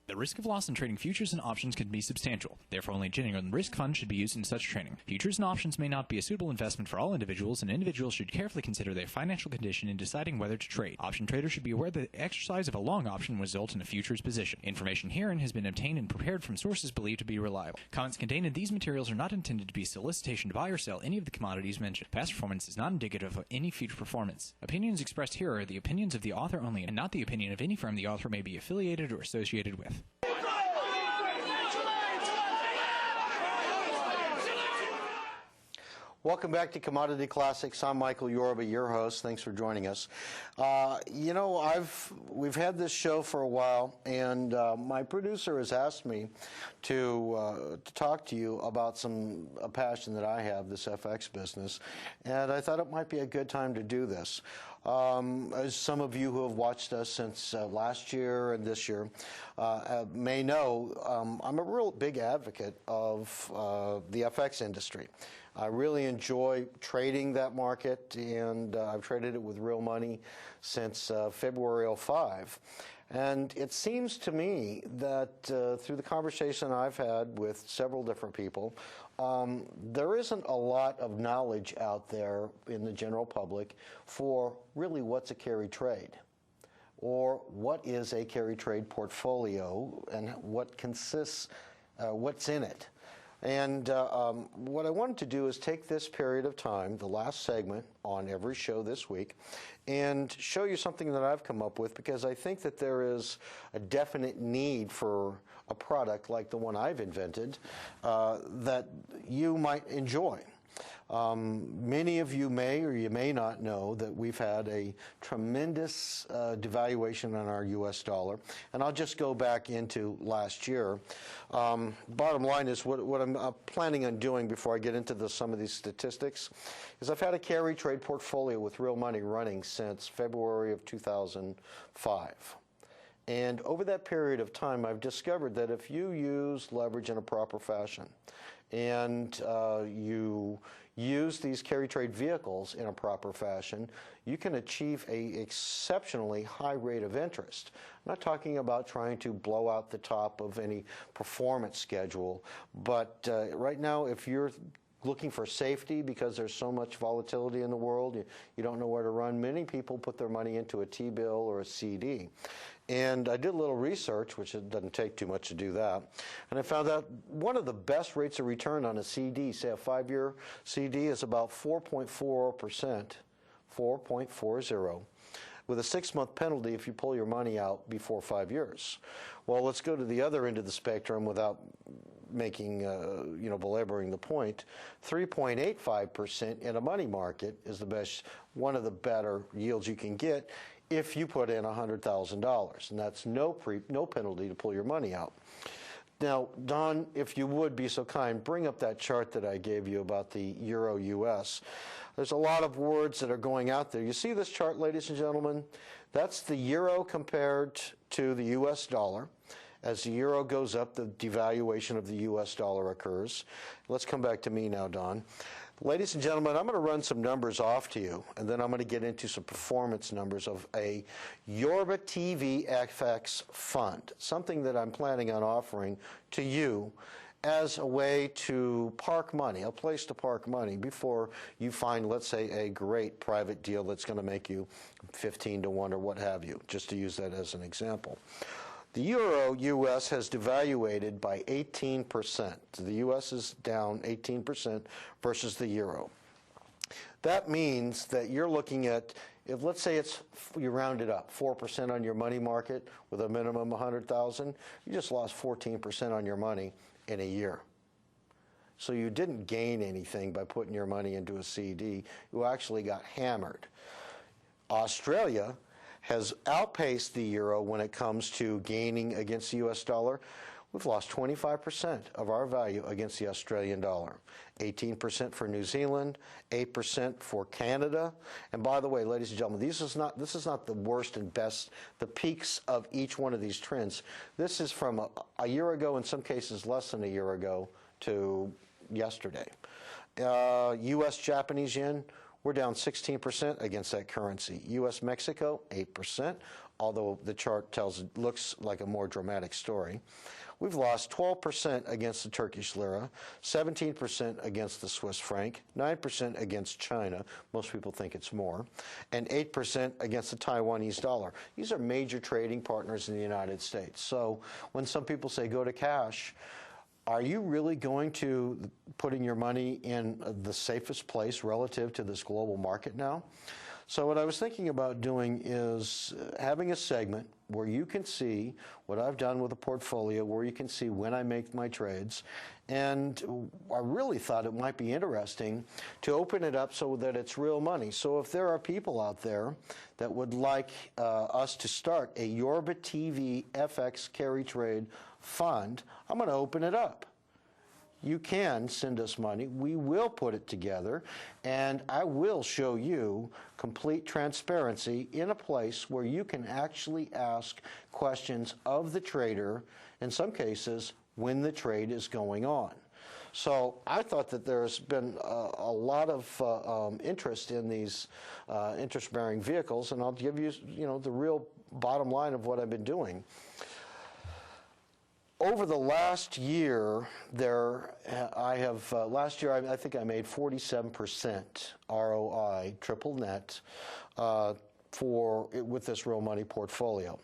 The risk of loss in trading futures and options can be substantial. Therefore, only genuine risk funds should be used in such trading. Futures and options may not be a suitable investment for all individuals, and individuals should carefully consider their financial condition in deciding whether to trade. Option traders should be aware that the exercise of a long option will result in a futures position. Information herein has been obtained and prepared from sources believed to be reliable. Comments contained in these materials are not intended to be solicitation to buy or sell any of the commodities mentioned. Past performance is not indicative of any future performance. Opinions expressed here are the opinions of the author only, and not the opinion of any firm the author may be affiliated or associated with. Welcome back to Commodity Classics. I'm Michael Yorba, your host. Thanks for joining us. We've had this show for a while, and my producer has asked me to talk to you about a passion that I have, this FX business, and I thought it might be a good time to do this. As some of you who have watched us since last year and this year may know, I'm a real big advocate of the FX industry. I really enjoy trading that market, and I've traded it with real money since February '05. And it seems to me that through the conversation I've had with several different people, there isn't a lot of knowledge out there in the general public for really what's a carry trade, or what is a carry trade portfolio, and what consists, what's in it. And what I wanted to do is take this period of time, the last segment on every show this week, and show you something that I've come up with, because I think that there is a definite need for a product like the one I've invented that you might enjoy. Many of you may or you may not know that we've had a tremendous devaluation on our U.S. dollar, and I'll just go back into last year. Bottom line is what I'm planning on doing before I get into some of these statistics is I've had a carry trade portfolio with real money running since February of 2005. And over that period of time, I've discovered that if you use leverage in a proper fashion, and you use these carry trade vehicles in a proper fashion, you can achieve an exceptionally high rate of interest. I'm not talking about trying to blow out the top of any performance schedule, but right now, if you're looking for safety because there's so much volatility in the world, you don't know where to run, many people put their money into a T-bill or a CD. And I did a little research, which it doesn't take too much to do that, and I found out one of the best rates of return on a CD, say a 5-year CD, is about 4.40%, 4.40, with a 6-month penalty if you pull your money out before 5 years. Well, let's go to the other end of the spectrum without making, belaboring the point. 3.85% in a money market is the best, one of the better yields you can get if you put in $100,000, and that's no penalty to pull your money out. Now, Don, if you would be so kind, bring up that chart that I gave you about the Euro-US. There's a lot of words that are going out there. You see this chart, ladies and gentlemen? That's the euro compared to the U.S. dollar. As the euro goes up, the devaluation of the U.S. dollar occurs. Let's come back to me now, Don. Ladies and gentlemen, I'm going to run some numbers off to you, and then I'm going to get into some performance numbers of a Yorba TV FX fund, something that I'm planning on offering to you as a way to park money, a place to park money before you find, let's say, a great private deal that's going to make you 15 to 1 or what have you, just to use that as an example. The Euro-US has devaluated by 18%. The U.S. is down 18% versus the Euro. That means that you're looking at, if let's say you round it up, 4% on your money market with a minimum of $100,000, you just lost 14% on your money in a year. So you didn't gain anything by putting your money into a CD. You actually got hammered. Australia has outpaced the euro when it comes to gaining against the U.S. dollar. We've lost 25% of our value against the Australian dollar. 18% for New Zealand, 8% for Canada. And by the way, ladies and gentlemen, this is not the worst and best, the peaks of each one of these trends. This is from a year ago, in some cases less than a year ago, to yesterday. U.S. Japanese yen, we're down 16% against that currency. U.S. Mexico, 8%. although the chart looks like a more dramatic story. We've lost 12% against the Turkish lira, 17% against the Swiss franc, 9% against China, most people think it's more, and 8% against the Taiwanese dollar. These are major trading partners in the United States. So when some people say go to cash, are you really going to putting your money in the safest place relative to this global market now? So what I was thinking about doing is having a segment where you can see what I've done with a portfolio, where you can see when I make my trades. And I really thought it might be interesting to open it up so that it's real money. So if there are people out there that would like us to start a Yorba TV FX carry trade fund, I'm going to open it up. You can send us money. We will put it together, and I will show you complete transparency in a place where you can actually ask questions of the trader, in some cases, when the trade is going on. So I thought that there's been a lot of interest in these interest-bearing vehicles, and I'll give you, the real bottom line of what I've been doing. Over the last year, last year I think I made 47% ROI, triple net, with this real money portfolio.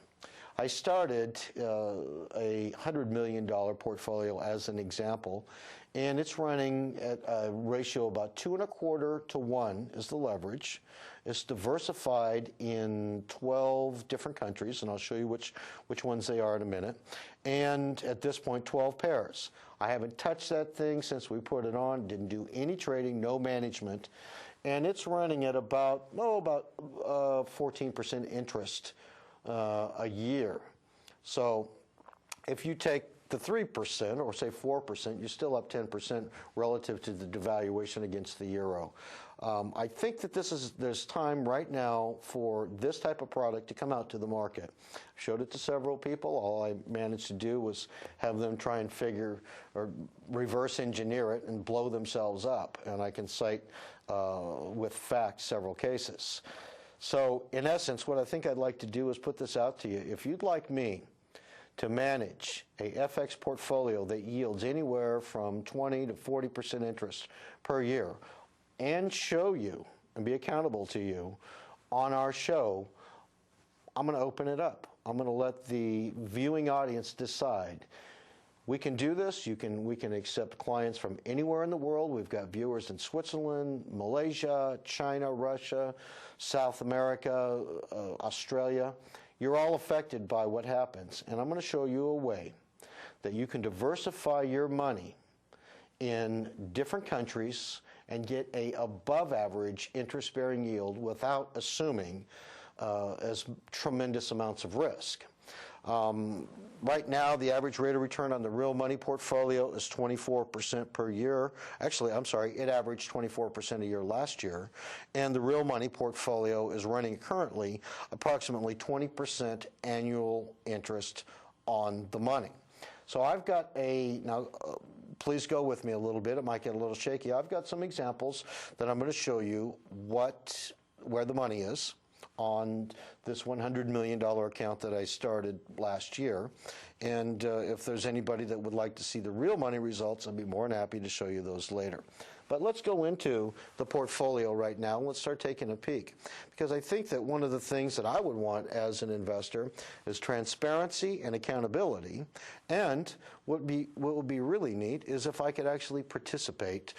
I started a $100 million portfolio as an example, and it's running at a ratio about 2.25 to 1 is the leverage. It's diversified in 12 different countries, and I'll show you which ones they are in a minute. And at this point, 12 pairs. I haven't touched that thing since we put it on, didn't do any trading, no management, and it's running at about 14% interest a year. So if you take the 3%, or say 4%, you're still up 10% relative to the devaluation against the euro. I think that there's time right now for this type of product to come out to the market. I showed it to several people. All I managed to do was have them try and figure or reverse engineer it and blow themselves up. And I can cite with facts several cases. So in essence, what I think I'd like to do is put this out to you. If you'd like me to manage a FX portfolio that yields anywhere from 20 to 40% interest per year, and show you and be accountable to you on our show, I'm going to open it up. I'm going to let the viewing audience decide. We can do this. We can accept clients from anywhere in the world. We've got viewers in Switzerland, Malaysia, China, Russia, South America, Australia. You're all affected by what happens. And I'm going to show you a way that you can diversify your money in different countries and get a above average interest-bearing yield without assuming as tremendous amounts of risk. Right now, the average rate of return on the real money portfolio is 24% per year. Actually, I'm sorry, it averaged 24% a year last year. And the real money portfolio is running currently approximately 20% annual interest on the money. So I've got please go with me a little bit. It might get a little shaky. I've got some examples that I'm going to show you where the money is on this $100 million account that I started last year. And if there's anybody that would like to see the real money results, I'd be more than happy to show you those later. But let's go into the portfolio right now. Let's start taking a peek. Because I think that one of the things that I would want as an investor is transparency and accountability. And what would be really neat is if I could actually participate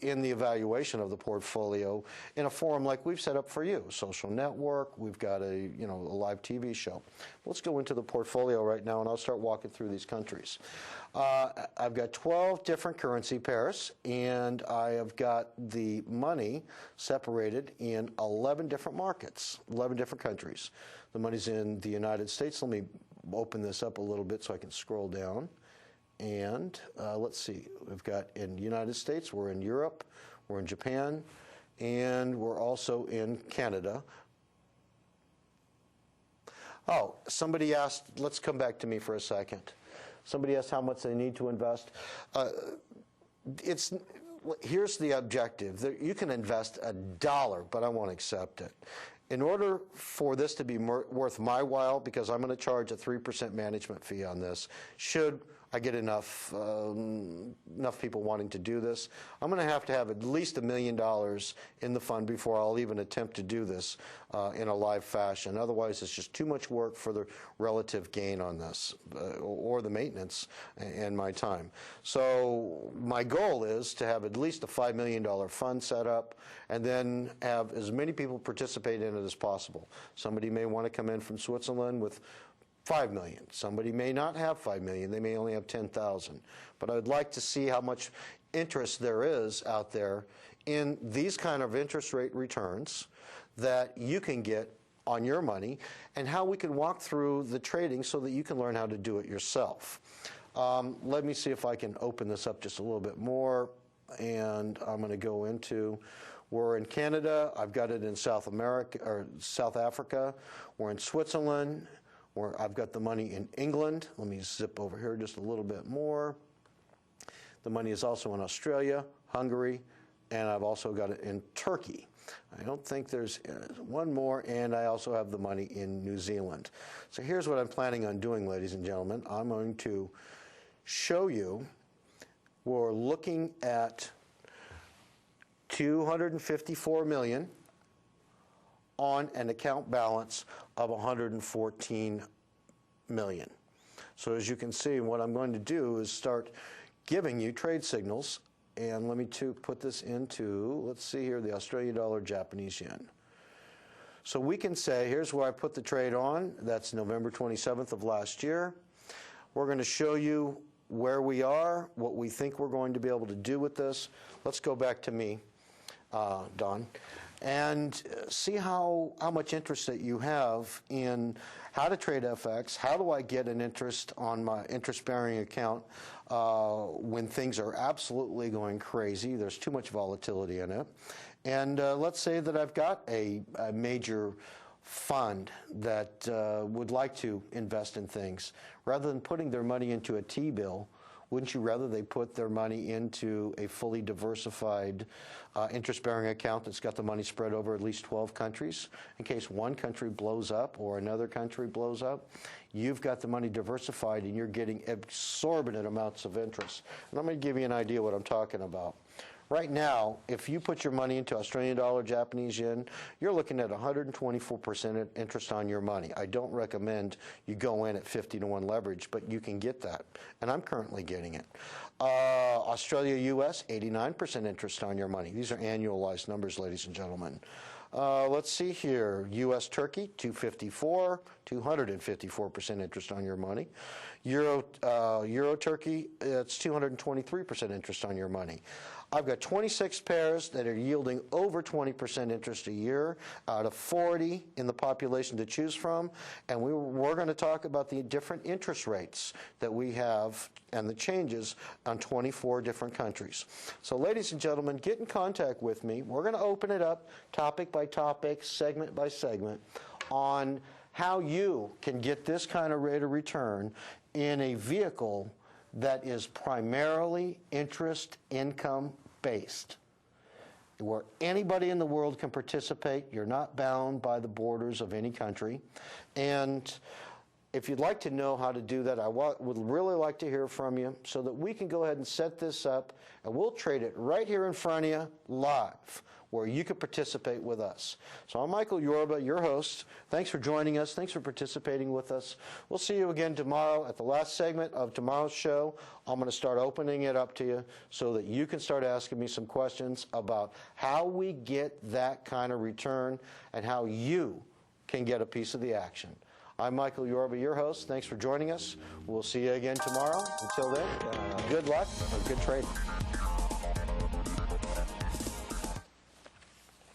in the evaluation of the portfolio in a forum like we've set up for you, social network. We've got a live TV show. Let's go into the portfolio right now, and I'll start walking through these countries. I've got 12 different currency pairs, and I have got the money separated in 11 different markets, 11 different countries. The money's in the United States. Let me open this up a little bit so I can scroll down. And let's see, we've got in the United States, we're in Europe, we're in Japan, and we're also in Canada. Oh, somebody asked, let's come back to me for a second. Somebody asked how much they need to invest. Here's the objective. You can invest $1, but I won't accept it. in order for this to be worth my while, because I'm going to charge a 3% management fee on this, should I get enough people wanting to do this, I'm going to have at least $1 million in the fund before I'll even attempt to do this in a live fashion. Otherwise, it's just too much work for the relative gain on this or the maintenance and my time. So my goal is to have at least a $5 million fund set up and then have as many people participate in it as possible. Somebody may want to come in from Switzerland with $5 million. Somebody may not have $5 million. They may only have 10,000. But I'd like to see how much interest there is out there in these kind of interest rate returns that you can get on your money, and how we can walk through the trading so that you can learn how to do it yourself. Let me see if I can open this up just a little bit more, and I'm going to go into, we're in Canada, I've got it in South America or South Africa, we're in Switzerland, I've got the money in England. Let me zip over here just a little bit more. The money is also in Australia, Hungary, and I've also got it in Turkey. I don't think there's one more, and I also have the money in New Zealand. So here's what I'm planning on doing, ladies and gentlemen. I'm going to show you, we're looking at $254 million on an account balance of $114 million. So as you can see, what I'm going to do is start giving you trade signals. And let me put this into, let's see here, the Australian dollar, Japanese yen. So we can say, here's where I put the trade on. That's November 27th of last year. We're going to show you where we are, what we think we're going to be able to do with this. Let's go back to me, Don, and see how much interest that you have in how to trade FX. How do I get an interest on my interest-bearing account when things are absolutely going crazy? There's too much volatility in it. And let's say that I've got a major fund that would like to invest in things. Rather than putting their money into a T-bill, wouldn't you rather they put their money into a fully diversified interest-bearing account that's got the money spread over at least 12 countries? In case one country blows up or another country blows up, you've got the money diversified and you're getting exorbitant amounts of interest. And I'm going to give you an idea what I'm talking about. Right now, if you put your money into Australian dollar, Japanese yen, you're looking at 124% interest on your money. I don't recommend you go in at 50-to-1 leverage, but you can get that, and I'm currently getting it. Australia, U.S., 89% interest on your money. These are annualized numbers, ladies and gentlemen. Let's see here. U.S. Turkey, 254% interest on your money. Euro Turkey, it's 223% interest on your money. I've got 26 pairs that are yielding over 20% interest a year out of 40 in the population to choose from, and we're going to talk about the different interest rates that we have and the changes on 24 different countries. So ladies and gentlemen, get in contact with me. We're going to open it up topic by topic, segment by segment, on how you can get this kind of rate of return in a vehicle that is primarily interest income based, where anybody in the world can participate. You're not bound by the borders of any country. And if you'd like to know how to do that, I would really like to hear from you so that we can go ahead and set this up, and we'll trade it right here in front of you live, where you can participate with us. So I'm Michael Yorba, your host. Thanks for joining us. Thanks for participating with us. We'll see you again tomorrow at the last segment of tomorrow's show. I'm going to start opening it up to you so that you can start asking me some questions about how we get that kind of return and how you can get a piece of the action. I'm Michael Yorba, your host. Thanks for joining us. We'll see you again tomorrow. Until then, good luck and good trading.